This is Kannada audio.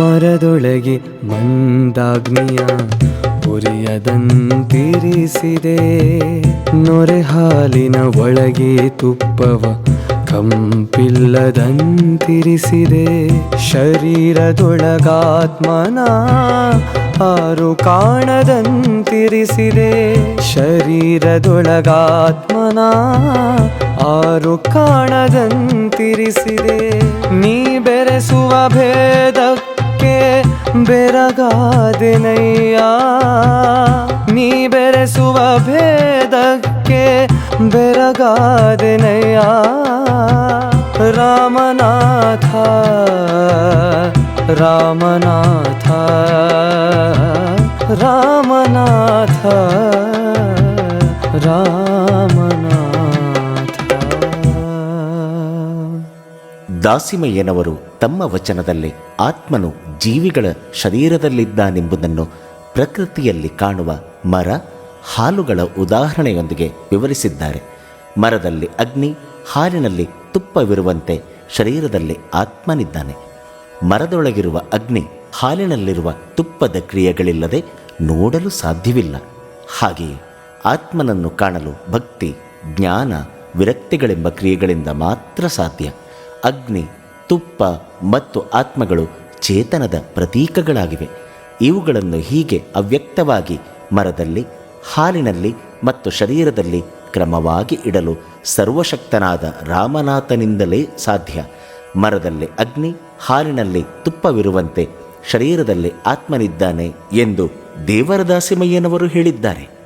ಮರದೊಳಗೆ ಮಂದಾಗ್ನಿಯ ಉರಿಯದಂತಿರಿಸಿದೆ, ನೊರೆ ಹಾಲಿನ ಒಳಗೆ ತುಪ್ಪವ ಕಂಪಿಲ್ಲದಂತಿರಿಸಿದೆ. ಶರೀರದೊಳಗಾತ್ಮನ ಆರು ಕಾಣದಂತಿರಿಸಿದೆ, ಶರೀರದೊಳಗಾತ್ಮನ ಆರು ಕಾಣದಂತಿರಿಸಿದೆ. ನೀ ಬೆರೆಸುವ ಭೇದಕ್ಕೆ ಬೆರಗಾದೆನಯ್ಯ, ನೀ ಬೆರೆಸುವ ಭೇದಕ್ಕೆ ಬೆರಗಾದೆನಯ್ಯ. ರಾಮನಾಥ ರಾಮನಾಥ ರಾಮನಾಥ ರಾಮನಾಥ. ದಾಸಿಮಯ್ಯನವರು ತಮ್ಮ ವಚನದಲ್ಲಿ ಆತ್ಮನು ಜೀವಿಗಳ ಶರೀರದಲ್ಲಿದ್ದಾನೆಂಬುದನ್ನು ಪ್ರಕೃತಿಯಲ್ಲಿ ಕಾಣುವ ಮರ, ಹಾಲುಗಳ ಉದಾಹರಣೆಯೊಂದಿಗೆ ವಿವರಿಸಿದ್ದಾರೆ. ಮರದಲ್ಲಿ ಅಗ್ನಿ, ಹಾಲಿನಲ್ಲಿ ತುಪ್ಪವಿರುವಂತೆ ಶರೀರದಲ್ಲಿ ಆತ್ಮನಿದ್ದಾನೆ. ಮರದೊಳಗಿರುವ ಅಗ್ನಿ ಹಾಲಿನಲ್ಲಿರುವ ತುಪ್ಪದ ಕ್ರಿಯೆಗಳಿಲ್ಲದೆ ನೋಡಲು ಸಾಧ್ಯವಿಲ್ಲ. ಹಾಗೆಯೇ ಆತ್ಮನನ್ನು ಕಾಣಲು ಭಕ್ತಿ, ಜ್ಞಾನ, ವಿರಕ್ತಿಗಳೆಂಬ ಕ್ರಿಯೆಗಳಿಂದ ಮಾತ್ರ ಸಾಧ್ಯ. ಅಗ್ನಿ, ತುಪ್ಪ ಮತ್ತು ಆತ್ಮಗಳು ಚೇತನದ ಪ್ರತೀಕಗಳಾಗಿವೆ. ಇವುಗಳನ್ನು ಹೀಗೆ ಅವ್ಯಕ್ತವಾಗಿ ಮರದಲ್ಲಿ, ಹಾಲಿನಲ್ಲಿ ಮತ್ತು ಶರೀರದಲ್ಲಿ ಕ್ರಮವಾಗಿ ಇಡಲು ಸರ್ವಶಕ್ತನಾದ ರಾಮನಾಥನಿಂದಲೇ ಸಾಧ್ಯ. ಮರದಲ್ಲಿ ಅಗ್ನಿ, ಹಾಲಿನಲ್ಲಿ ತುಪ್ಪವಿರುವಂತೆ ಶರೀರದಲ್ಲಿ ಆತ್ಮನಿದ್ದಾನೆ ಎಂದು ದೇವರ ದಾಸಿಮಯ್ಯನವರು ಹೇಳಿದ್ದಾರೆ.